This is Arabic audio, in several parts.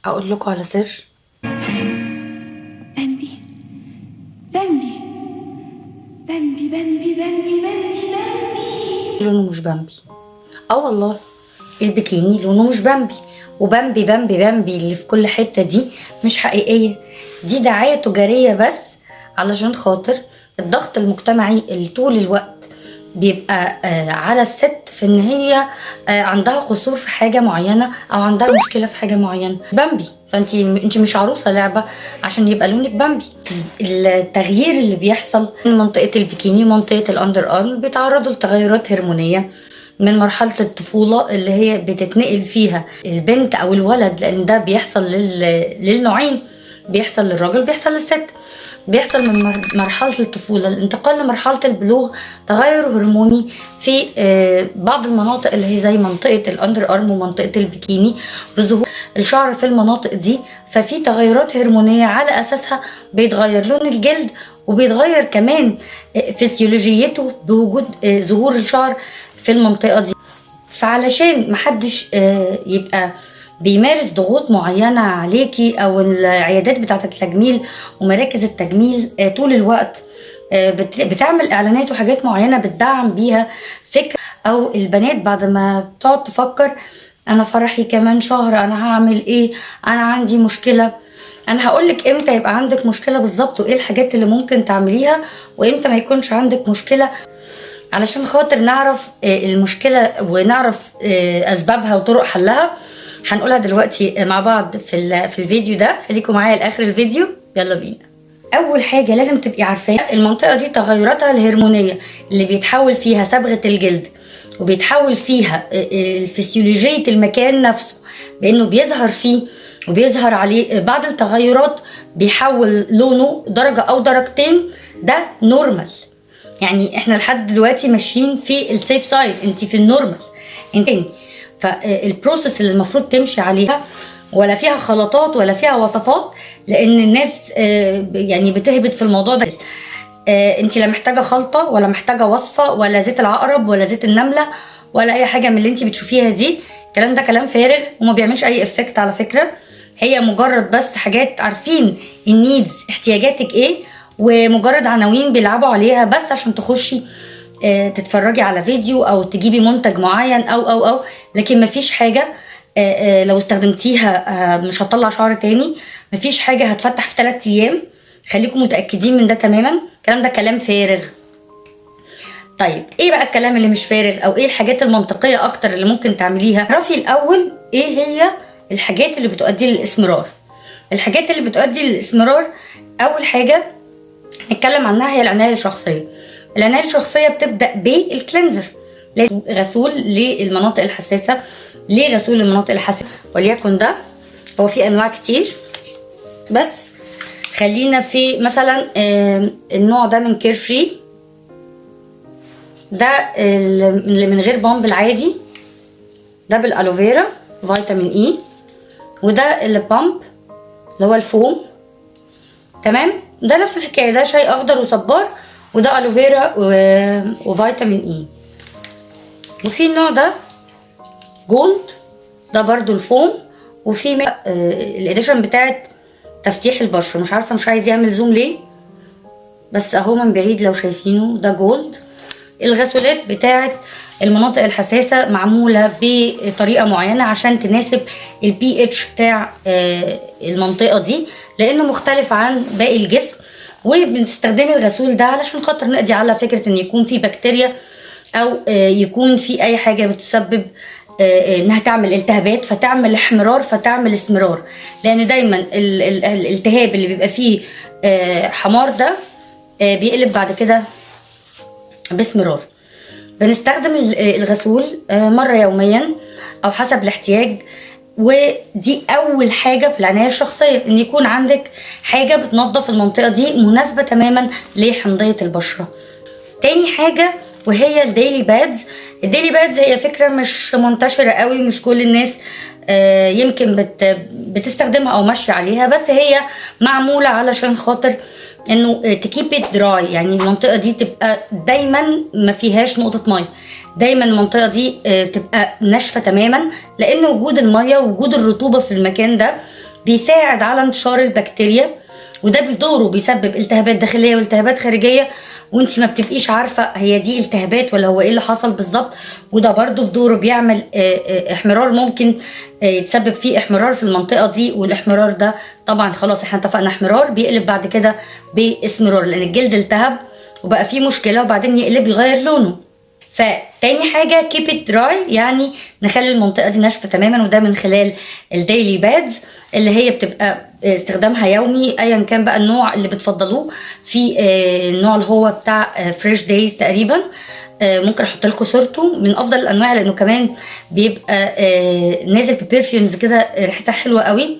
اقول لكم على سر. بامبي بامبي بامبي بامبي بامبي بامبي لونه مش بامبي. والله البكيني لونه مش بامبي، وبامبي بامبي بامبي اللي في كل حتة دي مش حقيقية، دي دعاية تجارية بس علشان خاطر الضغط المجتمعي اللي طول الوقت بيبقى على الست في ان هي عندها قصور في حاجة معينة او عندها مشكلة في حاجة معينة. بامبي، فانت مش عروسة لعبة عشان يبقى لونك بامبي. التغيير اللي بيحصل من منطقة البكيني ومنطقة الاندر ارم بيتعرضوا لتغيرات هرمونية من مرحلة الطفولة اللي هي بتتنقل فيها البنت أو الولد، لأن ده بيحصل للنوعين، بيحصل للراجل بيحصل للست. بيحصل من مرحلة الطفولة الانتقال لمرحلة البلوغ تغير هرموني في بعض المناطق اللي هي زي منطقة الأندر أرم ومنطقة البكيني، وظهور الشعر في المناطق دي. ففي تغيرات هرمونية على أساسها بيتغير لون الجلد، وبيتغير كمان فسيولوجيته بوجود ظهور الشعر في المنطقة دي. فعلشان محدش يبقى بيمارس ضغوط معينة عليكي أو العيادات بتاعة التجميل ومراكز التجميل طول الوقت بتعمل إعلانات وحاجات معينة بتدعم بيها فكرة، أو البنات بعد ما بتقعد تفكر أنا فرحي كمان شهر، أنا هعمل إيه، أنا عندي مشكلة. أنا هقولك إمتى يبقى عندك مشكلة بالظبط، وإيه الحاجات اللي ممكن تعمليها، وإمتى ما يكونش عندك مشكلة، علشان خاطر نعرف المشكلة ونعرف أسبابها وطرق حلها. هنقولها دلوقتي مع بعض في الفيديو ده، خليكم معايا لآخر الفيديو. يلا بينا. أول حاجة لازم تبقي عارفاها، المنطقة دي تغيراتها الهرمونية اللي بيتحول فيها صبغة الجلد، وبيتحول فيها الفسيولوجية المكان نفسه، بأنه بيظهر فيه وبيظهر عليه بعض التغيرات، بيحول لونه درجة أو درجتين. ده نورمال، يعني احنا لحد دلوقتي ماشيين في السيف سايد، انت في النورمال انت. فالبروسيس اللي المفروض تمشي عليها ولا فيها خلطات ولا فيها وصفات، لان الناس يعني بتهبط في الموضوع ده. انت لا محتاجه خلطه ولا محتاجه وصفه ولا زيت العقرب ولا زيت النمله ولا اي حاجه من اللي انت بتشوفيها دي. الكلام ده كلام فارغ وما بيعملش اي افكت على فكره. هي مجرد بس حاجات عارفين النيدز احتياجاتك ايه، ومجرد عناوين بيلعبوا عليها بس عشان تخشي تتفرجي على فيديو او تجيبي منتج معين او لكن مفيش حاجه لو استخدمتيها مش هتطلع شعر تاني. مفيش حاجه هتفتح في 3 ايام، خليكم متاكدين من ده تماما. الكلام ده كلام فارغ. طيب ايه بقى الكلام اللي مش فارغ، او ايه الحاجات المنطقيه اكتر اللي ممكن تعمليها؟ اعرفي الاول ايه هي الحاجات اللي بتؤدي للاسمرار. الحاجات اللي بتؤدي للاسمرار اول حاجه نتكلم عنها هي العنايه الشخصيه. العنايه الشخصيه بتبدا بالكلينزر، غسول للمناطق الحساسه. ليه غسول للمناطق الحساسه؟ وليكن ده هو في انواع كتير، بس خلينا في مثلا النوع ده من كير فري، ده اللي من غير بامب العادي، ده بالالوفيرا فيتامين اي. وده اللي بامب اللي هو الفوم، تمام. ده نفس الحكايه، ده شاي اخضر وصبار، وده الوفيرا وفيتامين اي. وفي النوع ده جولد، ده برضو الفوم. وفي الاديشن بتاعت تفتيح البشره، مش عارفه مش عايز يعمل زوم ليه، بس اهو من بعيد لو شايفينه ده جولد. الغسولات بتاعت المناطق الحساسه معموله بطريقه معينه عشان تناسب البي اتش بتاع المنطقه دي، لانه مختلف عن باقي الجسم. وبنستخدمي الغسول ده علشان خاطر نقضي على فكره ان يكون في بكتيريا او يكون في اي حاجه بتسبب انها تعمل التهابات، فتعمل احمرار، فتعمل اسمرار. لان دايما الالتهاب اللي بيبقى فيه حمار ده بيقلب بعد كده باسمرار. بنستخدم الغسول مره يوميا او حسب الاحتياج. ودي اول حاجه في العنايه الشخصيه، ان يكون عندك حاجه بتنظف المنطقه دي مناسبه تماما لحمضيه البشره. تاني حاجه وهي الديلي بادز. الديلي بادز هي فكره مش منتشره قوي، مش كل الناس يمكن بتستخدمها او ماشيه عليها، بس هي معموله علشان خاطر انه تكيب ات دراي، يعني المنطقه دي تبقى دايما ما فيهاش نقطه ميه، دايما المنطقه دي تبقى ناشفه تماما، لان وجود الميه ووجود الرطوبه في المكان ده بيساعد على انتشار البكتيريا، وده بدوره بيسبب التهابات داخليه والتهابات خارجيه، وانت ما بتبقيش عارفه هي دي التهابات ولا هو ايه اللي حصل بالظبط. وده برضو بدوره بيعمل احمرار، ممكن يتسبب فيه احمرار في المنطقه دي، والاحمرار ده طبعا خلاص احنا اتفقنا احمرار بيقلب بعد كده باسمرار، لان الجلد التهب وبقى فيه مشكله وبعدين يقلب يغير لونه. فتاني حاجه كيب ات دراي، يعني نخلي المنطقه دي ناشفه تماما، وده من خلال الديلي بادز اللي هي بتبقى استخدامها يومي ايا كان بقى النوع اللي بتفضلوه. في النوع اللي هو بتاع فريش دايز تقريبا، ممكن احط لكم صورته، من افضل الانواع لانه كمان بيبقى نازل ببرفيومز كده ريحتها حلوه قوي،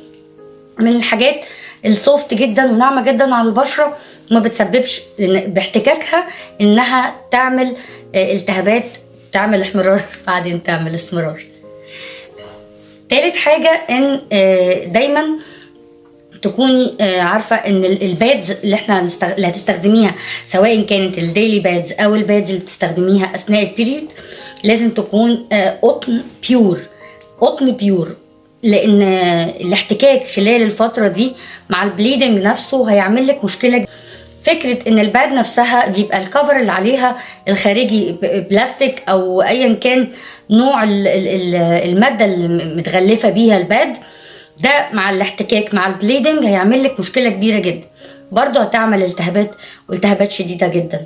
من الحاجات السوفت جدا وناعمه جدا على البشره، وما بتسببش باحتكاكها انها تعمل التهابات، تعمل احمرار بعدين تعمل اسمرار. تالت حاجه ان دايما تكوني عارفه ان البادز اللي هتستخدميها، سواء كانت الديلي بادز او البادز اللي بتستخدميها اثناء البيريود، لازم تكون قطن بيور، قطن بيور، لان الاحتكاك خلال الفتره دي مع البليدنج نفسه هيعمل لك مشكله. فكره ان الباد نفسها بيبقى الكفر اللي عليها الخارجي بلاستيك او ايا كان نوع الماده اللي متغلفه بيها الباد ده، مع الاحتكاك مع البليدنج هيعمل لك مشكله كبيره جدا، برضه هتعمل التهابات والتهابات شديده جدا.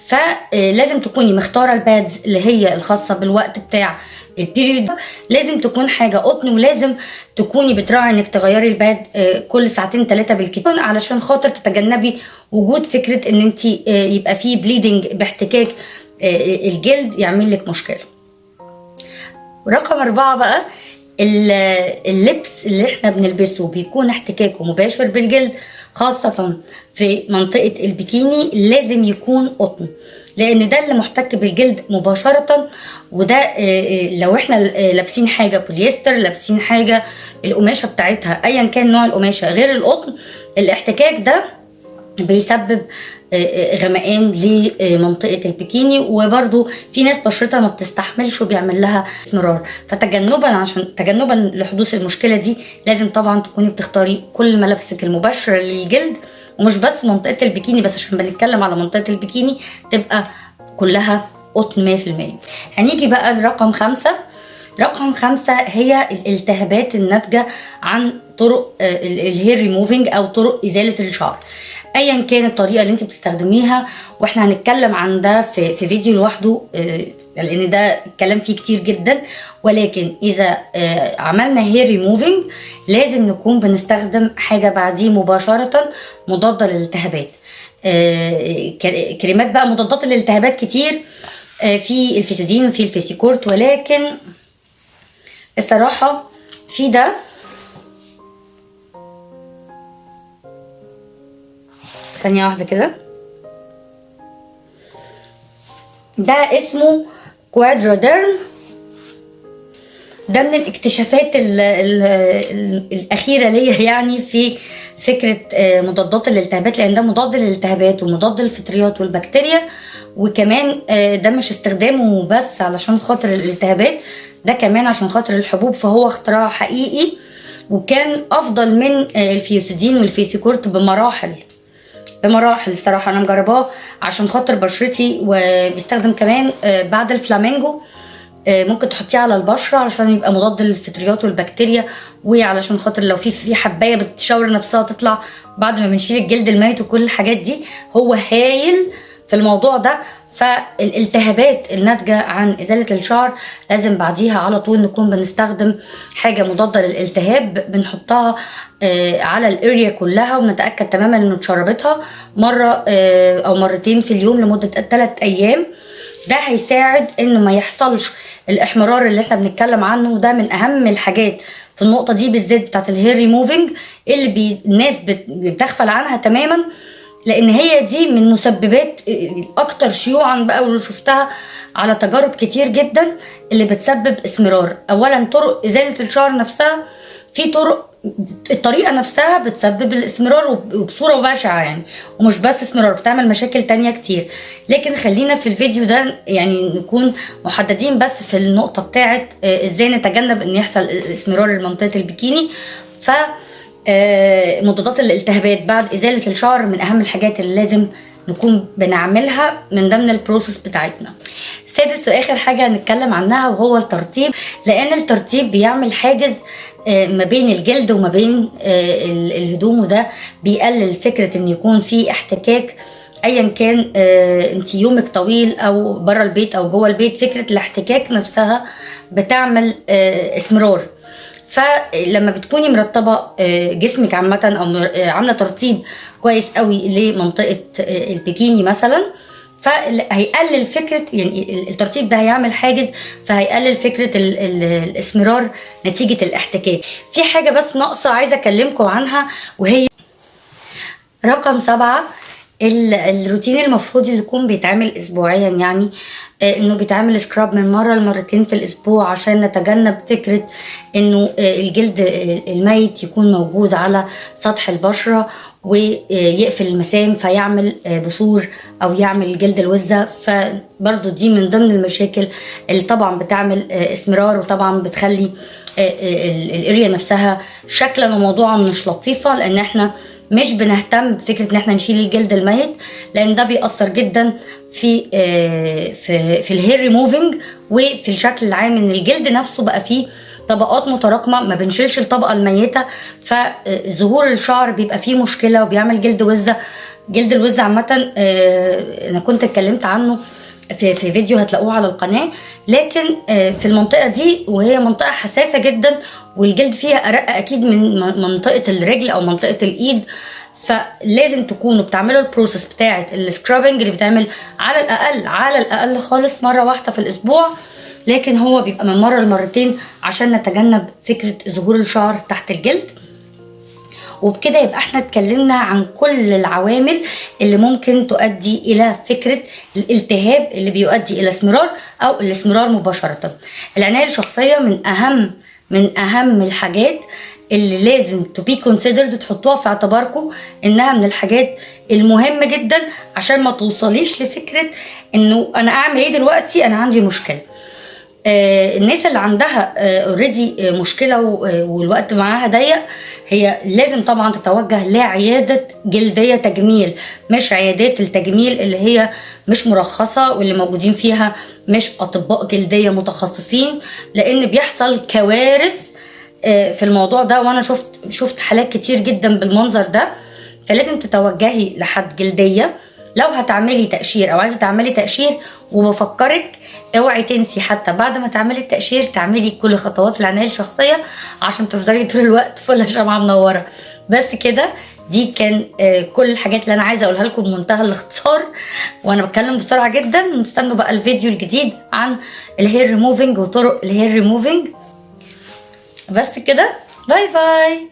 فلازم تكوني مختاره البادز اللي هي الخاصه بالوقت بتاع البيريود، لازم تكون حاجه قطن، ولازم تكوني بتراعي انك تغيري الباد كل ساعتين 3 بالكتير، علشان خاطر تتجنبي وجود فكره ان انت يبقى فيه بليدنج باحتكاك الجلد يعمل لك مشكله. رقم 4 بقى اللبس اللي احنا بنلبسه بيكون احتكاكه مباشر بالجلد، خاصة في منطقة البيكيني لازم يكون قطن، لان ده اللي محتك بالجلد مباشرة. وده لو احنا لابسين حاجة بوليستر، لابسين حاجة القماشة بتاعتها ايا كان نوع القماشة غير القطن، الاحتكاك ده بيسبب غمقان لمنطقه البيكيني، وبرده في ناس بشرتها ما بتستحملش وبيعمل لها اسمرار. تجنبا لحدوث المشكله دي لازم طبعا تكوني بتختاري كل ملابسك المباشره للجلد، ومش بس منطقه البيكيني بس، عشان بنتكلم على منطقه البيكيني تبقى كلها قطن 100%. هنيجي بقى لرقم 5. رقم 5 هي الالتهابات الناتجه عن طرق الهير ريموفينج او طرق ازاله الشعر، ايا كان الطريقه اللي انت بتستخدميها، واحنا هنتكلم عن ده في فيديو لوحده لان ده الكلام فيه كتير جدا. ولكن اذا عملنا هير ريموفينج لازم نكون بنستخدم حاجه بعديه مباشره مضاده للالتهابات. كريمات بقى مضادات للالتهابات كتير، في الفيسودين وفي الفيسيكورت، ولكن الصراحه في ده ثانية واحدة كده، ده اسمه كوادروديرم. ده من الاكتشافات الأخيرة ليا يعني في فكرة مضادات الالتهابات، لأن ده مضاد للالتهابات ومضاد للفطريات والبكتيريا، وكمان ده مش استخدامه بس علشان خاطر الالتهابات، ده كمان عشان خاطر الحبوب، فهو اختراع حقيقي وكان أفضل من الفيوسيدين والفيسيكورت بمراحل. الصراحه انا مجرباه عشان خاطر بشرتي، وبيستخدم كمان بعد الفلامينجو ممكن تحطيه على البشره علشان يبقى مضاد للفطريات والبكتيريا، وعلشان خاطر لو في حبايه بتشاور نفسها تطلع بعد ما بنشيل الجلد الميت وكل الحاجات دي، هو هايل في الموضوع ده. فالالتهابات الناتجه عن ازاله الشعر لازم بعديها على طول نكون بنستخدم حاجه مضاده للالتهاب، بنحطها على الاريا كلها، ونتاكد تماما انه اتشربتها مره او مرتين في اليوم لمده 3 ايام. ده هيساعد انه ما يحصلش الاحمرار اللي احنا بنتكلم عنه، وده من اهم الحاجات في النقطه دي بالذات بتاعت الهير ريموفينج اللي الناس بتغفل عنها تماما، لان هي دي من مسببات الاكثر شيوعا بقى، واللي شفتها على تجارب كتير جدا اللي بتسبب اسمرار. اولا طرق ازاله الشعر نفسها، في الطريقه نفسها بتسبب الاسمرار وبصوره بشعه يعني، ومش بس اسمرار، بتعمل مشاكل تانية كتير. لكن خلينا في الفيديو ده يعني نكون محددين بس في النقطه بتاعه ازاي نتجنب ان يحصل اسمرار لمنطقه البيكيني. ف مضادات الالتهابات بعد ازاله الشعر من اهم الحاجات اللي لازم نكون بنعملها من ضمن البروسيس بتاعتنا. سادس واخر حاجه هنتكلم عنها وهو الترطيب، لان الترطيب بيعمل حاجز ما بين الجلد وما بين الهدوم، وده بيقلل فكره ان يكون في احتكاك ايا كان انت يومك طويل او بره البيت او جوه البيت. فكره الاحتكاك نفسها بتعمل اسمرار. فلما بتكوني مرطبه جسمك عامه او عامله ترطيب كويس قوي لمنطقه البيكيني مثلا، فهيقلل فكره، يعني الترطيب ده هيعمل حاجز فهيقلل فكره الاسمرار نتيجه الاحتكاك. في حاجه بس ناقصه عايزه اكلمكم عنها، وهي رقم 7. الروتين المفروض اللي يكون بيتعمل اسبوعيا، يعني انه بيتعمل سكراب من مره لمرتين في الاسبوع، عشان نتجنب فكره انه الجلد الميت يكون موجود على سطح البشره ويقفل المسام فيعمل بثور او يعمل جلد الوزه. فبرضو دي من ضمن المشاكل اللي طبعا بتعمل اسمرار، وطبعا بتخلي الاريا نفسها شكلا وموضوعا مش لطيفه، لان احنا مش بنهتم بفكره ان احنا نشيل الجلد الميت، لان ده بيأثر جدا في الهير ريموفينج وفي الشكل العام، ان الجلد نفسه بقى فيه طبقات متراكمه، ما بنشيلش الطبقه الميته، فظهور الشعر بيبقى فيه مشكله وبيعمل جلد وزه. جلد الوزه عامه انا كنت اتكلمت عنه في فيديو هتلاقوه على القناه، لكن في المنطقه دي وهي منطقه حساسه جدا والجلد فيها ارق اكيد من منطقه الرجل او منطقه الايد، فلازم تكونوا بتعملوا البروسيس بتاعه السكرابنج اللي بيتعمل على الاقل خالص مره واحده في الاسبوع، لكن هو بيبقى من مره لمرتين عشان نتجنب فكره ظهور الشعر تحت الجلد. وبكده يبقى احنا اتكلمنا عن كل العوامل اللي ممكن تؤدي الى فكرة الالتهاب اللي بيؤدي الى اسمرار او الاسمرار مباشرة. العناية الشخصية من اهم الحاجات اللي لازم to be considered، تحطوها في اعتباركم انها من الحاجات المهمة جدا، عشان ما توصليش لفكرة انه انا اعمل ايه دلوقتي، انا عندي مشكلة. الناس اللي عندها اوريدي مشكله والوقت معاها ضيق، هي لازم طبعا تتوجه لعياده جلديه تجميل، مش عيادات التجميل اللي هي مش مرخصه واللي موجودين فيها مش اطباء جلديه متخصصين، لان بيحصل كوارث في الموضوع ده، وانا شفت حالات كتير جدا بالمنظر ده. فلازم تتوجهي لحد جلديه لو هتعملي تقشير او عايزه تعملي تقشير، وبفكرك اوعي تنسي حتى بعد ما تعملي التقشير تعملي كل خطوات العنايه الشخصيه عشان تفضلي طول الوقت فل شمعه منوره. بس كده، دي كان كل الحاجات اللي انا عايزه اقولها لكم بمنتهى الاختصار، وانا بتكلم بسرعه جدا. نستنوا بقى الفيديو الجديد عن الهير ريموفينج وطرق الهير ريموفينج. بس كده، باي باي.